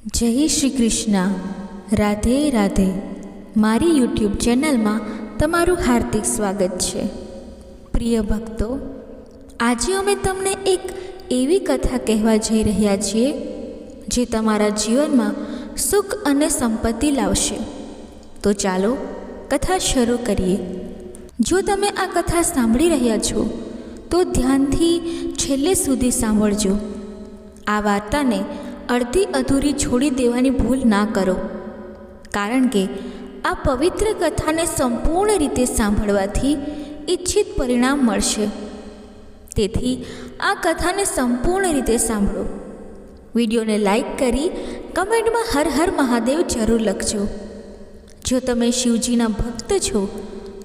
જય શ્રી કૃષ્ણ. રાધે રાધે. મારી યુટ્યુબ ચેનલમાં તમારું હાર્દિક સ્વાગત છે. પ્રિય ભક્તો, આજે અમે તમને એક એવી કથા કહેવા જઈ રહ્યા છીએ જે તમારા જીવનમાં સુખ અને સંપત્તિ લાવશે. તો ચાલો કથા શરૂ કરીએ. જો તમે આ કથા સાંભળી રહ્યા છો તો ધ્યાનથી છેલ્લે સુધી સાંભળજો. આ વાર્તાને અડધી અધૂરી છોડી દેવાની ભૂલ ના કરો, કારણ કે આ પવિત્ર કથાને સંપૂર્ણ રીતે સાંભળવાથી ઈચ્છિત પરિણામ મળશે. તેથી આ કથાને સંપૂર્ણ રીતે સાંભળો. વિડીયોને લાઈક કરી કમેન્ટમાં હર હર મહાદેવ જરૂર લખજો. જો તમે શિવજીના ભક્ત છો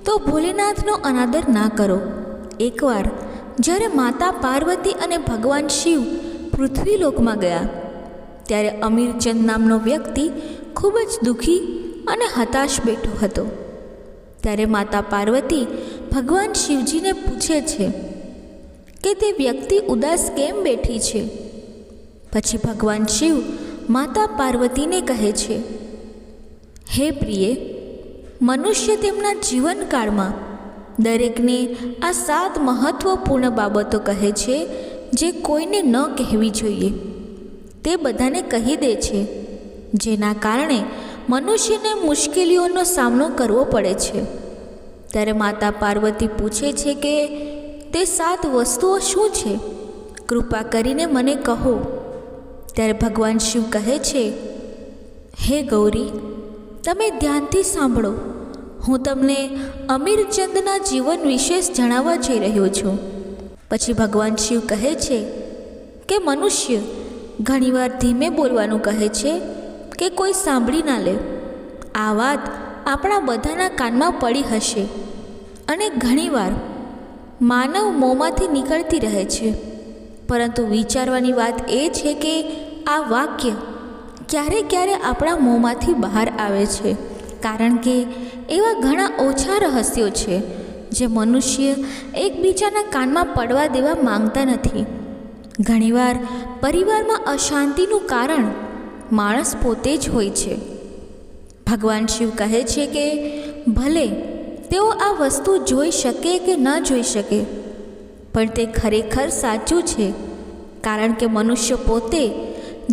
તો ભોલેનાથનો અનાદર ના કરો. એકવાર જ્યારે માતા પાર્વતી અને ભગવાન શિવ પૃથ્વીલોકમાં ગયા ત્યારે અમીરચંદ નામનો વ્યક્તિ ખૂબ જ દુઃખી અને હતાશ બેઠો હતો. ત્યારે માતા પાર્વતી ભગવાન શિવજીને પૂછે છે કે તે વ્યક્તિ ઉદાસ કેમ બેઠી છે. પછી ભગવાન શિવ માતા પાર્વતીને કહે છે, હે પ્રિયે, મનુષ્ય તેમના જીવનકાળમાં દરેકને આ 7 મહત્વપૂર્ણ બાબતો કહે છે જે કોઈને ન કહેવી જોઈએ. તે બધાને કહી દે છે, જેના કારણે મનુષ્યને મુશ્કેલીઓનો સામનો કરવો પડે છે. ત્યારે માતા પાર્વતી પૂછે છે કે તે 7 વસ્તુઓ શું છે? કૃપા કરીને મને કહો. ત્યારે ભગવાન શિવ કહે છે, હે ગૌરી, તમે ધ્યાનથી સાંભળો. હું તમને અમીરચંદના જીવન વિશે જણાવવા જઈ રહ્યો છું. પછી ભગવાન શિવ કહે છે કે મનુષ્ય ઘણીવાર ધીમે બોલવાનું કહે છે કે કોઈ સાંભળી ના લે. આ વાત આપણા બધાના કાનમાં પડી હશે અને ઘણીવાર માનવ મોંમાંથી નીકળતી રહે છે. પરંતુ વિચારવાની વાત એ છે કે આ વાક્ય ક્યારે ક્યારે આપણા મોંમાંથી બહાર આવે છે, કારણ કે એવા ઘણા ઓછા રહસ્યો છે જે મનુષ્ય એકબીજાના કાનમાં પડવા દેવા માંગતા નથી. ઘણીવાર પરિવારમાં અશાંતિનું કારણ માણસ પોતે જ હોય છે. ભગવાન શિવ કહે છે કે ભલે તેઓ આ વસ્તુ જોઈ શકે કે ન જોઈ શકે, પણ તે ખરેખર સાચું છે, કારણ કે મનુષ્ય પોતે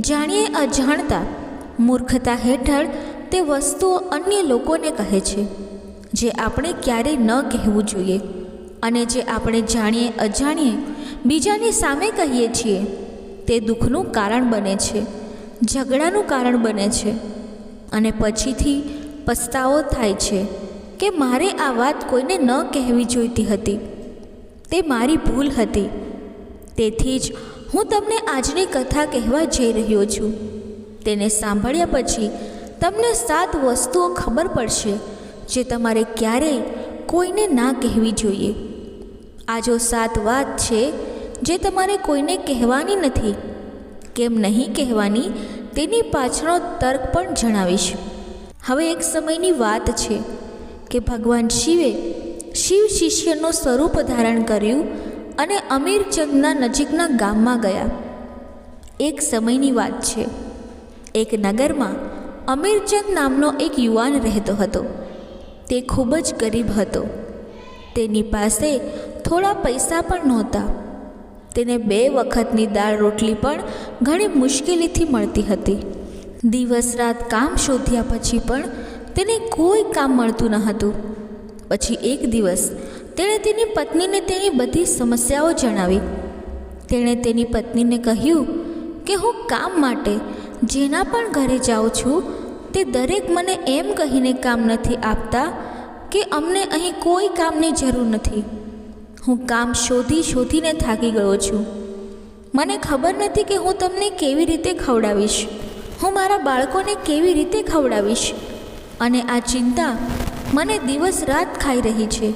જાણીએ અજાણતા મૂર્ખતા હેઠળ તે વસ્તુઓ અન્ય લોકોને કહે છે જે આપણે ક્યારેય ન કહેવું જોઈએ, અને જે આપણે જાણીએ અજાણીએ બીજાની સામે કહીએ છીએ તે દુઃખનું કારણ બને છે, ઝઘડાનું કારણ બને છે, અને પછીથી પસ્તાવો થાય છે કે મારે આ વાત કોઈને ન કહેવી જોઈતી હતી, તે મારી ભૂલ હતી. તેથી જ હું તમને આજની કથા કહેવા જઈ રહ્યો છું. તેને સાંભળ્યા પછી તમને 7 વસ્તુઓ ખબર પડશે જે તમારે ક્યારેય કોઈને ના કહેવી જોઈએ. આ જો 7 વાત છે જે તમારે કોઈને કહેવાની નથી. કેમ નહીં કહેવાની તેની પાછળનો તર્ક પણ જણાવીશ. હવે એક સમયની વાત છે કે ભગવાન શિવે શિવ શિષ્યનું સ્વરૂપ ધારણ કર્યું અને અમીરચંદના નજીકના ગામમાં ગયા. એક સમયની વાત છે. એક નગરમાં અમીરચંદ નામનો એક યુવાન રહેતો હતો. તે ખૂબ જ ગરીબ હતો. તેની પાસે થોડા પૈસા પણ નહોતા. તેને 2 વખતની દાળ રોટલી પણ ઘણી મુશ્કેલીથી મળતી હતી. દિવસ રાત કામ શોધ્યા પછી પણ તેને કોઈ કામ મળતું ન હતું. પછી એક દિવસ તેણે તેની પત્નીને તેની બધી સમસ્યાઓ જણાવી. તેણે તેની પત્નીને કહ્યું કે હું કામ માટે જેના પણ ઘરે જાઉં છું તે દરેક મને એમ કહીને કામ નથી આપતા કે અમને અહીં કોઈ કામની જરૂર નથી. હું કામ શોધીને થાકી ગયો છું. મને ખબર નથી કે હું તમને કેવી રીતે ખવડાવીશ, હું મારા બાળકોને કેવી રીતે ખવડાવીશ, અને આ ચિંતા મને દિવસ રાત ખાઈ રહી છે.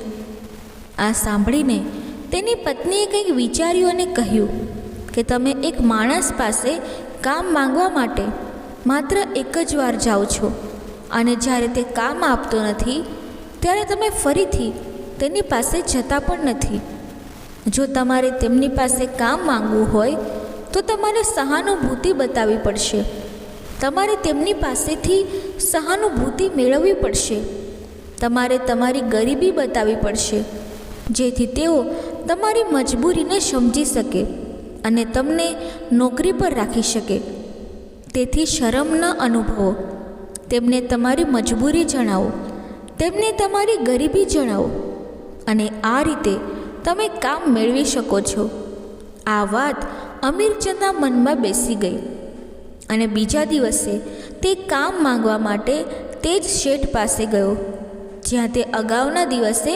આ સાંભળીને તેની પત્નીએ કંઈક વિચાર્યું અને કહ્યું કે તમે એક માણસ પાસે કામ માંગવા માટે માત્ર એક જ વાર જાઓ છો, અને જ્યારે તે કામ આપતો નથી ત્યારે તમે ફરીથી તેની પાસે જતા પણ નથી. જો તમારે તેમની પાસે કામ માંગવું હોય તો તમારે સહાનુભૂતિ બતાવવી પડશે. તમારે તેમની પાસેથી સહાનુભૂતિ મેળવવી પડશે. તમારે તમારી ગરીબી બતાવવી પડશે, જેથી તેઓ તમારી મજબૂરીને સમજી શકે અને તમને નોકરી પર રાખી શકે. તેથી શરમ ન અનુભવો. તેમને તમારી મજબૂરી જણાવો, તેમને તમારી ગરીબી જણાવો, અને આ રીતે તમે કામ મેળવી શકો છો. આ વાત અમીરચંદના મનમાં બેસી ગઈ અને બીજા દિવસે તે કામ માંગવા માટે તે જ શેઠ પાસે ગયો જ્યાં તે અગાઉના દિવસે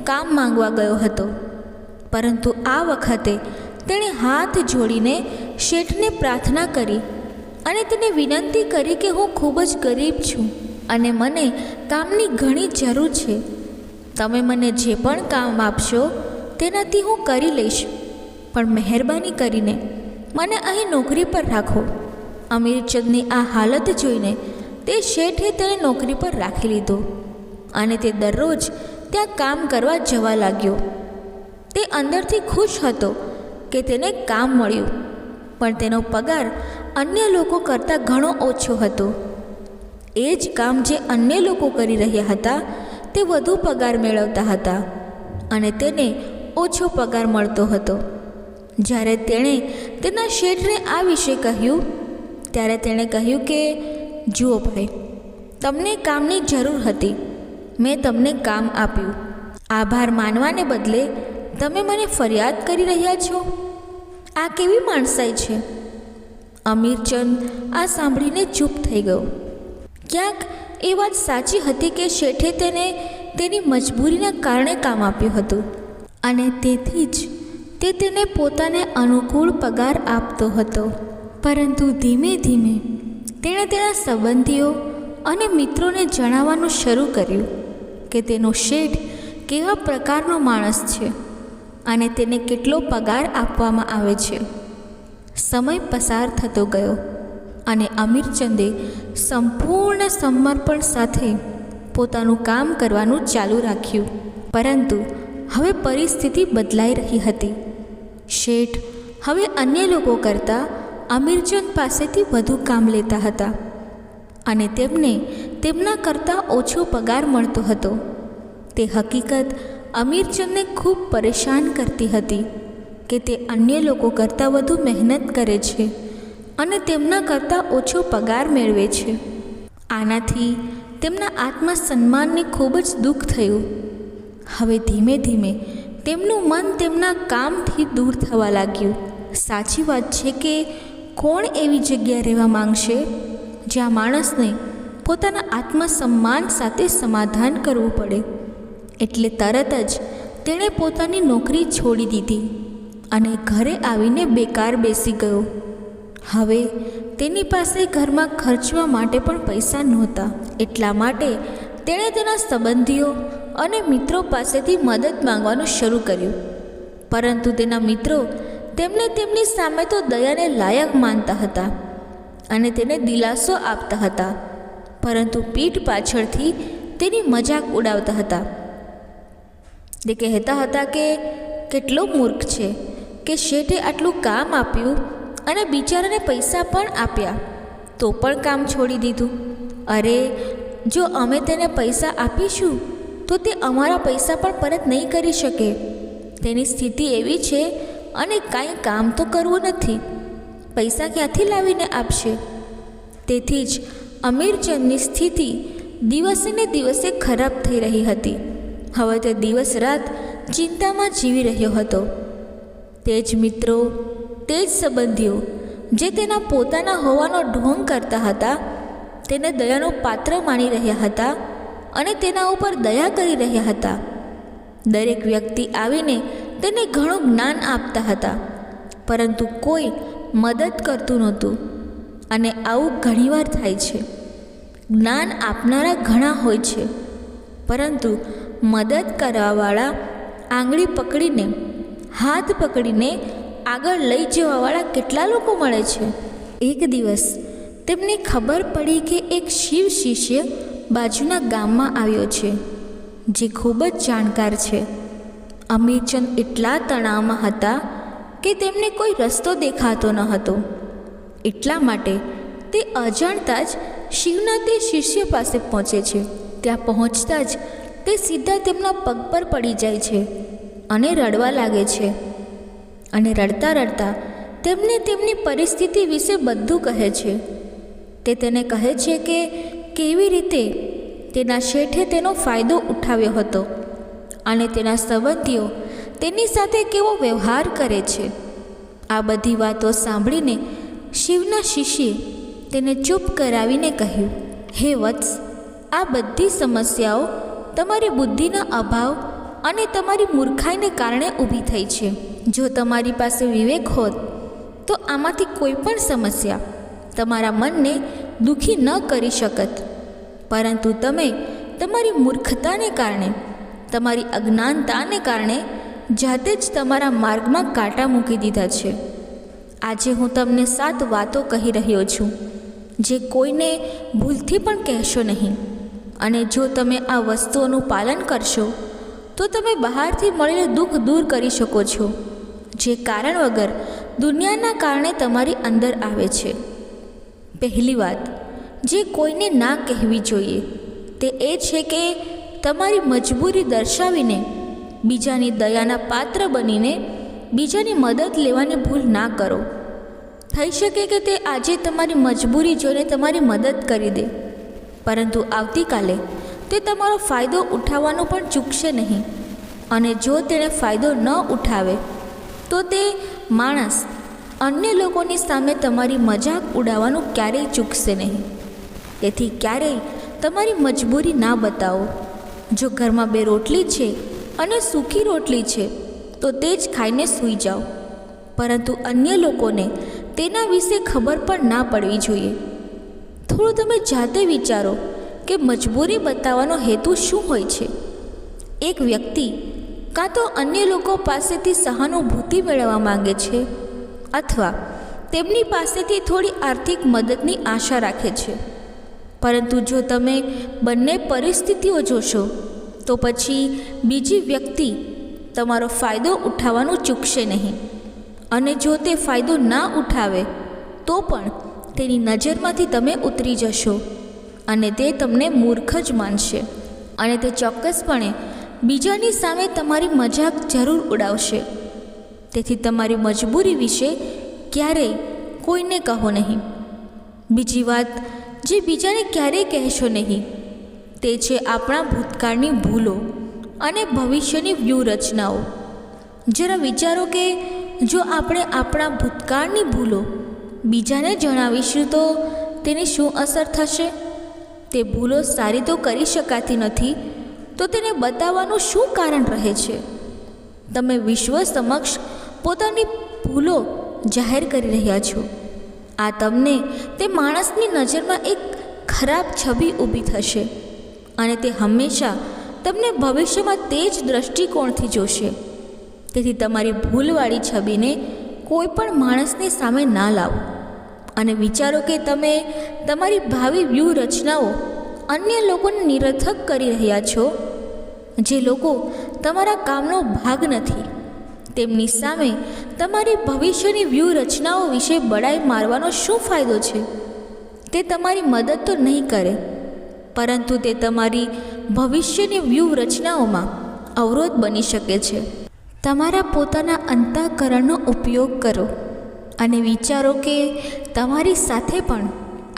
કામ માંગવા ગયો હતો. પરંતુ આ વખતે તેણે હાથ જોડીને શેઠને પ્રાર્થના કરી અને તેને વિનંતી કરી કે હું ખૂબ જ ગરીબ છું અને મને કામની ઘણી જરૂર છે. તમે મને જે પણ કામ આપશો તેનાથી હું કરી લઈશ, પણ મહેરબાની કરીને મને અહીં નોકરી પર રાખો. અમીરચંદની આ હાલત જોઈને તે શેઠે તેને નોકરી પર રાખી લીધો અને તે દરરોજ ત્યાં કામ કરવા જવા લાગ્યો. તે અંદરથી ખુશ હતો કે તેને કામ મળ્યું, પણ તેનો પગાર અન્ય લોકો કરતાં ઘણો ઓછો હતો. એ જ કામ જે અન્ય લોકો કરી રહ્યા હતા તે વધુ પગાર મેળવતા હતા અને તેને ઓછો પગાર મળતો હતો. જ્યારે તેણે તેના શેઠને આ વિશે કહ્યું ત્યારે તેણે કહ્યું કે જુઓ ભાઈ, તમને કામની જરૂર હતી, મેં તમને કામ આપ્યું. આભાર માનવાને બદલે તમે મને ફરિયાદ કરી રહ્યા છો. આ કેવી માણસાઈ છે? અમીરચંદ આ સાંભળીને ચૂપ થઈ ગયો. ક્યાંક એ વાત સાચી હતી કે શેઠે તેને તેની મજબૂરીના કારણે કામ આપ્યું હતું અને તેથી જ તે તેને પોતાને અનુકૂળ પગાર આપતો હતો. પરંતુ ધીમે ધીમે તેણે તેના સંબંધીઓ અને મિત્રોને જણાવવાનું શરૂ કર્યું કે તેનો શેઠ કેવા પ્રકારનો માણસ છે અને તેને કેટલો પગાર આપવામાં આવે છે. સમય પસાર થતો ગયો અને અમીરચંદે સંપૂર્ણ સમર્પણ સાથે પોતાનું કામ કરવાનું ચાલુ રાખ્યું. પરંતુ હવે પરિસ્થિતિ બદલાઈ રહી હતી. શેઠ હવે અન્ય લોકો કરતાં અમીરચંદ પાસેથી વધુ કામ લેતા હતા અને તેમને તેમના કરતાં ઓછો પગાર મળતો હતો. તે હકીકત અમીરચંદને ખૂબ પરેશાન કરતી હતી કે તે અન્ય લોકો કરતાં વધુ મહેનત કરે છે અને તેમના કરતાં ઓછો પગાર મેળવે છે. આનાથી તેમના આત્મસન્માનને ખૂબ જ દુઃખ થયું. હવે ધીમે ધીમે તેમનું મન તેમના કામથી દૂર થવા લાગ્યું. સાચી વાત છે કે કોણ એવી જગ્યાએ રહેવા માંગશે જ્યાં માણસને પોતાના આત્મસન્માન સાથે સમાધાન કરવું પડે. એટલે તરત જ તેણે પોતાની નોકરી છોડી દીધી અને ઘરે આવીને બેકાર બેસી ગયો. હવે તેની પાસે ઘરમાં ખર્ચવા માટે પણ પૈસા નહોતા. એટલા માટે તેણે તેના સંબંધીઓ અને મિત્રો પાસેથી મદદ માંગવાનું શરૂ કર્યું. પરંતુ તેના મિત્રો તેમને તેમની સામે તો દયાને લાયક માનતા હતા અને તેને દિલાસો આપતા હતા, પરંતુ પીઠ પાછળથી તેની મજાક ઉડાવતા હતા. તે કહેતા હતા કે કેટલો મૂર્ખ છે કે શેઠે આટલું કામ આપ્યું અને બિચારાને પૈસા પણ આપ્યા તો પણ કામ છોડી દીધું. અરે, જો અમે તેને પૈસા આપીશું તો તે અમારા પૈસા પણ પરત નહીં કરી શકે. તેની સ્થિતિ એવી છે અને કાંઈ કામ તો કરવું નથી, પૈસા ક્યાંથી લાવીને આપશે? તેથી જ અમીરચંદની સ્થિતિ દિવસે ને દિવસે ખરાબ થઈ રહી હતી. હવે તે દિવસ રાત ચિંતામાં જીવી રહ્યો હતો. તે જ મિત્રો, તે જ સંબંધીઓ જે તેના પોતાના હોવાનો ઢોંગ કરતા હતા તેને દયાનો પાત્ર માની રહ્યા હતા અને તેના ઉપર દયા કરી રહ્યા હતા. દરેક વ્યક્તિ આવીને તેને ઘણું જ્ઞાન આપતા હતા, પરંતુ કોઈ મદદ કરતું નહોતું. અને આવું ઘણીવાર થાય છે. જ્ઞાન આપનારા ઘણા હોય છે, પરંતુ મદદ કરવાવાળા આંગળી પકડીને, હાથ પકડીને આગળ લઈ જવાવાળા કેટલા લોકો મળે છે. એક દિવસ તેમને ખબર પડી કે એક શિવ શિષ્ય બાજુના ગામમાં આવ્યો છે જે ખૂબ જ જાણકાર છે. અમીરચંદ એટલા તણાવમાં હતા કે તેમને કોઈ રસ્તો દેખાતો ન હતો. એટલા માટે તે અજાણતા જ શિવના તે શિષ્ય પાસે પહોંચે છે. ત્યાં પહોંચતા જ તે સીધા તેમના પગ પર પડી જાય છે અને રડવા લાગે છે. અને રડતા રડતા તેમને તેમની પરિસ્થિતિ વિશે બધું કહે છે. તે તેને કહે છે કે કેવી રીતે તેના શેઠે તેનો ફાયદો ઉઠાવ્યો હતો અને તેના સંબંધીઓ તેની સાથે કેવો વ્યવહાર કરે છે. આ બધી વાતો સાંભળીને શિવના શિષ્યે તેને ચૂપ કરાવીને કહ્યું, હે વત્સ, આ બધી સમસ્યાઓ તમારી બુદ્ધિના અભાવ અને તમારી મૂર્ખાઈને કારણે ઊભી થઈ છે. જો તમારી પાસે વિવેક હોત તો આમાંથી કોઈ પણ સમસ્યા તમારા મનને દુઃખી ન કરી શકત, પરંતુ તમે તમારી મૂર્ખતાને કારણે, તમારી અજ્ઞાનતાને કારણે જાતે જ તમારા માર્ગમાં કાંટા મૂકી દીધા છે. આજે હું તમને 7 વાતો કહી રહ્યો છું જે કોઈને ભૂલથી પણ કહેશો નહીં. અને જો તમે આ વસ્તુઓનું પાલન કરશો તો તમે બહારથી મળેલું દુઃખ દૂર કરી શકો છો, જે કારણ વગર દુનિયાના કારણે તમારી અંદર આવે છે. પહેલી વાત જે કોઈને ના કહેવી જોઈએ તે એ છે કે તમારી મજબૂરી દર્શાવીને, બીજાની દયાના પાત્ર બનીને બીજાની મદદ લેવાની ભૂલ ના કરો. થઈ શકે કે તે આજે તમારી મજબૂરી જોઈને તમારી મદદ કરી દે, પરંતુ આવતીકાલે તે તમારો ફાયદો ઉઠાવવાનો પણ ચૂકશે નહીં. અને જો તેણે ફાયદો ન ઉઠાવે તો તે માણસ અન્ય લોકોની સામે તમારી મજાક ઉડાવવાનું ક્યારેય ચૂકશે નહીં. તેથી ક્યારેય તમારી મજબૂરી ના બતાવો. જો ઘરમાં 2 રોટલી છે અને સૂકી રોટલી છે તો તે જ ખાઈને સૂઈ જાઓ, પરંતુ અન્ય લોકોને તેના વિશે ખબર પણ ના પડવી જોઈએ. થોડું તમે જાતે વિચારો કે મજબૂરી બતાવવાનો હેતુ શું હોય છે. એક વ્યક્તિ કાં તો અન્ય લોકો પાસેથી સહાનુભૂતિ મેળવવા માંગે છે અથવા તેમની પાસેથી થોડી આર્થિક મદદની આશા રાખે છે. પરંતુ જો તમે બંને પરિસ્થિતિઓ જોશો તો પછી બીજી વ્યક્તિ તમારો ફાયદો ઉઠાવવાનું ચૂકશે નહીં. અને જો તે ફાયદો ના ઉઠાવે તો પણ તેની નજરમાંથી તમે ઉતરી જશો અને તે તમને મૂર્ખ જ માનશે અને તે ચોક્કસપણે બીજાની સામે તમારી મજાક જરૂર ઉડાવશે. તેથી તમારી મજબૂરી વિશે ક્યારેય કોઈને કહો નહીં. બીજી વાત જે બીજાને ક્યારેય કહેશો નહીં તે છે આપણા ભૂતકાળની ભૂલો અને ભવિષ્યની વ્યૂહરચનાઓ. જરા વિચારો કે જો આપણે આપણા ભૂતકાળની ભૂલો બીજાને જણાવીશું તો તેની શું અસર થશે? તે ભૂલો સારી તો કરી શકાતી નથી તો તેને બતાવવાનું શું કારણ રહે છે? તમે વિશ્વ સમક્ષ પોતાની ભૂલો જાહેર કરી રહ્યા છો. આ તમને તે માણસની નજરમાં એક ખરાબ છબી ઊભી થશે અને તે હંમેશા તમને ભવિષ્યમાં તે જ દૃષ્ટિકોણથી જોશે. તેથી તમારી ભૂલવાળી છબીને કોઈ પણ માણસની સામે ના લાવો અને વિચારો કે તમે તમારી ભાવિ વ્યૂહરચનાઓ અન્ય લોકોને નિરર્થક કરી રહ્યા છો. જે લોકો તમારા કામનો ભાગ નથી તેમની સામે તમારી ભવિષ્યની વ્યૂહરચનાઓ વિશે બડાઈ મારવાનો શું ફાયદો છે? તે તમારી મદદ તો નહીં કરે, પરંતુ તે તમારી ભવિષ્યની વ્યૂહરચનાઓમાં અવરોધ બની શકે છે. તમારા પોતાના અંતઃકરણનો ઉપયોગ કરો અને વિચારો કે તમારી સાથે પણ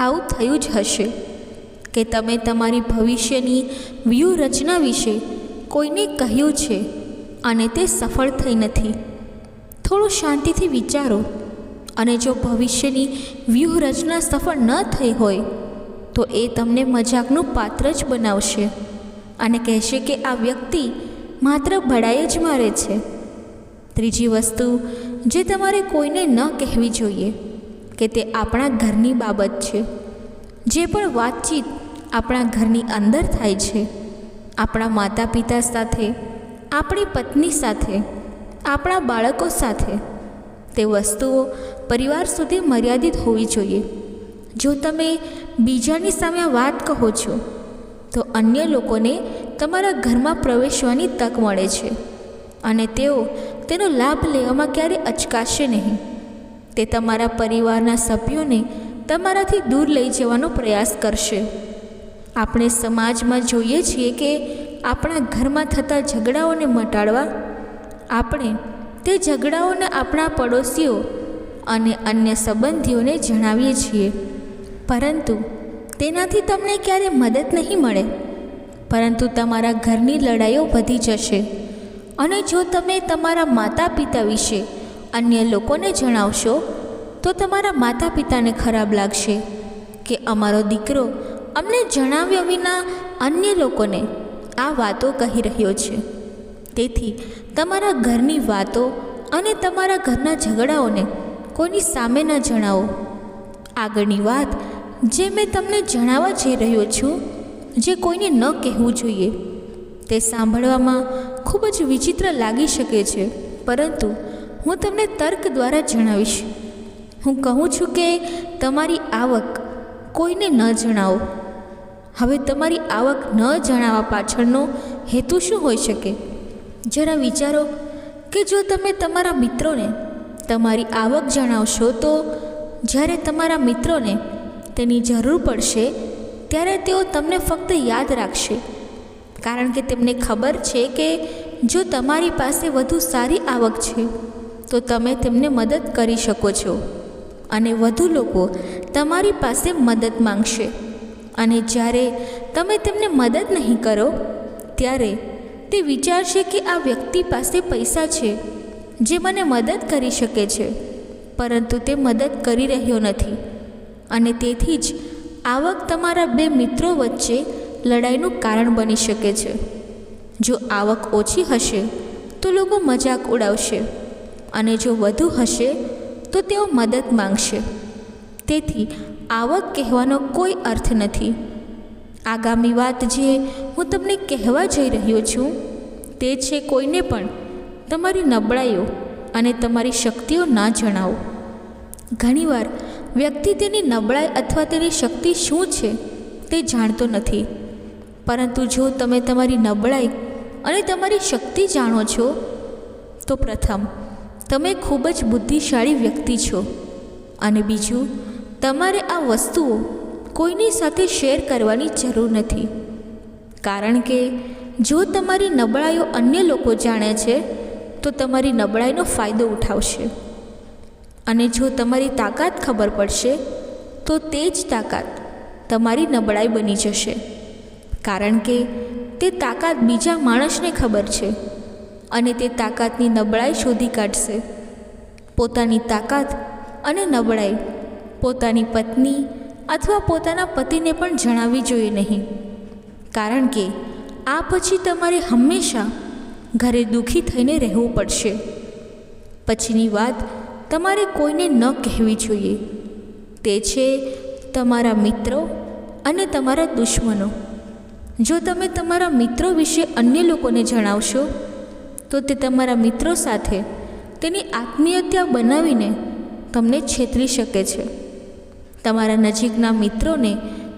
આવું થયું જ હશે કે તમે તમારી ભવિષ્યની વ્યૂહરચના વિશે કોઈને કહ્યું છે અને તે સફળ થઈ નથી. થોડું શાંતિથી વિચારો અને જો ભવિષ્યની વ્યૂહરચના સફળ ન થઈ હોય તો એ તમને મજાકનું પાત્ર જ બનાવશે અને કહેશે કે આ વ્યક્તિ માત્ર ભડાઈ જ મારે છે. ત્રીજી વસ્તુ જે તમારે કોઈને ન કહેવી જોઈએ કે તે આપણા ઘરની બાબત છે. જે પણ વાતચીત આપણા ઘરની અંદર થાય છે, આપણા માતા પિતા સાથે, આપણી પત્ની સાથે, આપણા બાળકો સાથે, તે વસ્તુઓ પરિવાર સુધી મર્યાદિત હોવી જોઈએ. જો તમે બીજાની સામે વાત કહો છો તો અન્ય લોકોને તમારા ઘરમાં પ્રવેશવાની તક મળે છે અને તેઓ તેનો લાભ લેવામાં ક્યારેય અચકાશે નહીં. તે તમારા પરિવારના સભ્યોને તમારાથી દૂર લઈ જવાનો પ્રયાસ કરશે. આપણે સમાજમાં જોઈએ છીએ કે આપણા ઘરમાં થતા ઝઘડાઓને મટાડવા આપણે તે ઝઘડાઓને આપણા પડોશીઓ અને અન્ય સંબંધીઓને જણાવીએ છીએ, પરંતુ તેનાથી તમને ક્યારેય મદદ નહીં મળે, પરંતુ તમારા ઘરની લડાઈઓ વધી જશે. અને જો તમે તમારા માતા પિતા વિશે અન્ય લોકોને જણાવશો તો તમારા માતા પિતાને ખરાબ લાગશે કે અમારો દીકરો અમને જણાવ્યા વિના અન્ય લોકોને આ વાતો કહી રહ્યો છે. તેથી તમારા ઘરની વાતો અને તમારા ઘરના ઝઘડાઓને કોઈની સામે ન જણાવો. આગળની વાત જે મેં તમને જણાવવા જઈ રહ્યો છું, જે કોઈને ન કહેવું જોઈએ, તે સાંભળવામાં ખૂબ જ વિચિત્ર લાગી શકે છે, પરંતુ હું તમને તર્ક દ્વારા જણાવીશ. હું કહું છું કે તમારી આવક કોઈને ન જણાવો. હવે તમારી આવક ન જણાવવા પાછળનો હેતુ શું હોઈ શકે? જરા વિચારો કે જો તમે તમારા મિત્રોને તમારી આવક જણાવશો તો જ્યારે તમારા મિત્રોને તેની જરૂર પડશે ત્યારે તેઓ તમને ફક્ત યાદ રાખશે, કારણ કે તેમને ખબર છે કે જો તમારી પાસે વધુ સારી આવક છે તો તમે તેમને મદદ કરી શકો છો, અને વધુ લોકો તમારી પાસે મદદ માંગશે. અને જ્યારે તમે તેમને મદદ નહીં કરો ત્યારે તે વિચારશે કે આ વ્યક્તિ પાસે પૈસા છે જે મને મદદ કરી શકે છે, પરંતુ તે મદદ કરી રહ્યો નથી. અને તેથી જ આવક તમારા બે મિત્રો વચ્ચે લડાઈનું કારણ બની શકે છે. જો આવક ઓછી હશે તો લોકો મજાક ઉડાવશે, અને જો વધુ હશે તો તેઓ મદદ માંગશે. તેથી આવક કહેવાનો કોઈ અર્થ નથી. આગામી વાત જે હું તમને કહેવા જઈ રહ્યો છું તે છે કોઈને પણ તમારી નબળાઈઓ અને તમારી શક્તિઓ ના જણાવો. ઘણીવાર વ્યક્તિ તેની નબળાઈ અથવા તેની શક્તિ શું છે તે જાણતો નથી, પરંતુ જો તમે તમારી નબળાઈ અને તમારી શક્તિ જાણો છો તો પ્રથમ તમે ખૂબ જ બુદ્ધિશાળી વ્યક્તિ છો, અને બીજું તમારે આ વસ્તુઓ કોઈની સાથે શેર કરવાની જરૂર નથી, કારણ કે જો તમારી નબળાઈઓ અન્ય લોકો જાણે છે તો તમારી નબળાઈનો ફાયદો ઉઠાવશે, અને જો તમારી તાકાત ખબર પડશે તો તે જ તાકાત તમારી નબળાઈ બની જશે, કારણ કે તે તાકાત બીજા માણસને ખબર છે અને તે તાકાતની નબળાઈ શોધી કાઢશે. પોતાની તાકાત અને નબળાઈ પોતાની પત્ની અથવા પોતાના પતિને પણ જણાવવી જોઈએ નહીં, કારણ કે આ પછી તમારે હંમેશા ઘરે દુઃખી થઈને રહેવું પડશે. પછીની વાત તમારે કોઈને ન કહેવી જોઈએ, તે છે તમારા મિત્રો અને તમારા દુશ્મનો. જો તમે તમારા મિત્રો વિશે અન્ય લોકોને જણાવશો તો તે તમારા મિત્રો સાથે તેની આત્મીયતા બનાવીને તમને છેતરી શકે છે. તમારા નજીકના મિત્રોને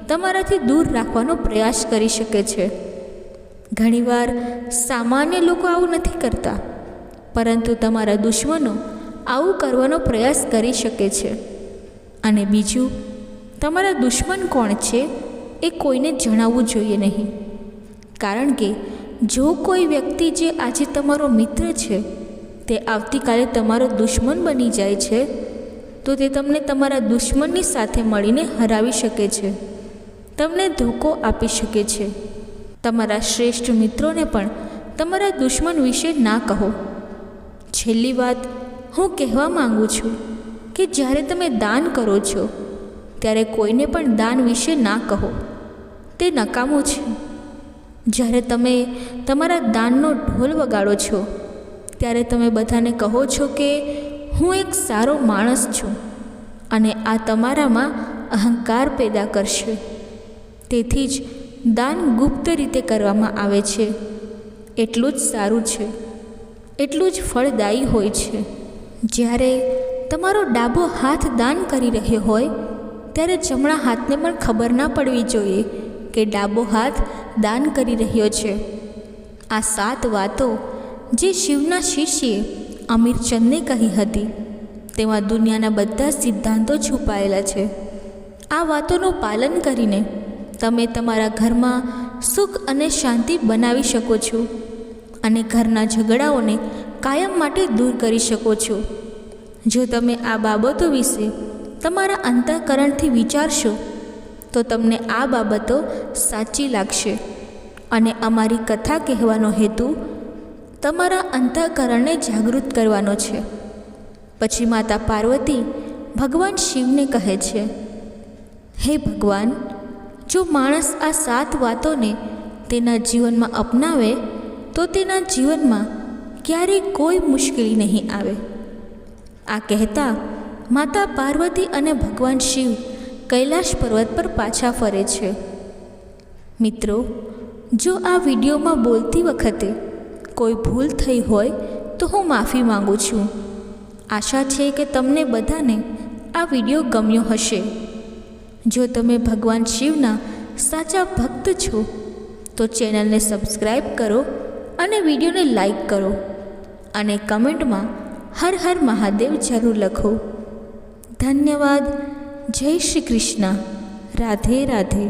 તમારાથી દૂર રાખવાનો પ્રયાસ કરી શકે છે. ઘણીવાર સામાન્ય લોકો આવું નથી કરતા, પરંતુ તમારા દુશ્મનો આવું કરવાનો પ્રયાસ કરી શકે છે. અને બીજું, તમારા દુશ્મન કોણ છે એ કોઈને જણાવવું જોઈએ નહીં, કારણ કે જો કોઈ વ્યક્તિ જે આજે તમારો મિત્ર છે તે આવતીકાલે તમારો દુશ્મન બની જાય છે તો તે તમને તમારા દુશ્મનની સાથે મળીને હરાવી શકે છે, તમને ધોકો આપી શકે છે. તમારા શ્રેષ્ઠ મિત્રોને પણ તમારા દુશ્મન વિશે ના કહો. છેલ્લી વાત હું કહેવા માગું છું કે જ્યારે તમે દાન કરો છો ત્યારે કોઈને પણ દાન વિશે ના કહો, તે નકામું છે. જ્યારે તમે તમારા દાનનો ઢોલ વગાડો છો ત્યારે તમે બધાને કહો છો કે હું એક સારો માણસ છું, અને આ તમારામાં અહંકાર પેદા કરશે. તેથી જ દાન ગુપ્ત રીતે કરવામાં આવે છે. એટલું જ સારું છે, એટલું જ ફળદાયી હોય છે. જ્યારે તમારો ડાબો હાથ દાન કરી રહ્યો હોય ત્યારે જમણા હાથને પણ ખબર ના પડવી જોઈએ કે ડાબો હાથ દાન કરી રહ્યો છે. આ 7 વાતો જે શિવના શિષ્યએ અમીરચંદને કહી હતી તેમાં દુનિયાના બધા સિદ્ધાંતો છુપાયેલા છે. આ વાતોનું પાલન કરીને તમે તમારા ઘરમાં સુખ અને શાંતિ બનાવી શકો છો અને ઘરના ઝઘડાઓને કાયમ માટે દૂર કરી શકો છો. જો તમે આ બાબતો વિશે તમારા અંતઃકરણથી વિચારશો તો તમને આ બાબતો સાચી લાગશે અને અમારી કથા કહેવાનો હેતુ તમારા અંતઃકરણને જાગૃત કરવાનો છે. પછી માતા પાર્વતી ભગવાન શિવને કહે છે, હે ભગવાન, જો માણસ આ 7 વાતોને તેના જીવનમાં અપનાવે તો તેના જીવનમાં ક્યારેય કોઈ મુશ્કેલી નહીં આવે. આ કહેતા માતા પાર્વતી અને ભગવાન શિવ કૈલાશ પર્વત પર પાછા ફરે છે. મિત્રો, જો આ વિડીયોમાં બોલતી વખતે કોઈ ભૂલ થઈ હોય તો હું માફી માંગુ છું. આશા છે કે તમને બધાને આ વિડીયો ગમ્યો હશે. જો તમે ભગવાન શિવના સાચા ભક્ત છો તો ચેનલને સબસ્ક્રાઈબ કરો અને વિડીયોને લાઈક કરો અને કમેન્ટમાં હર હર મહાદેવ જરૂર લખો. ધન્યવાદ. જય શ્રી કૃષ્ણ. રાધે રાધે.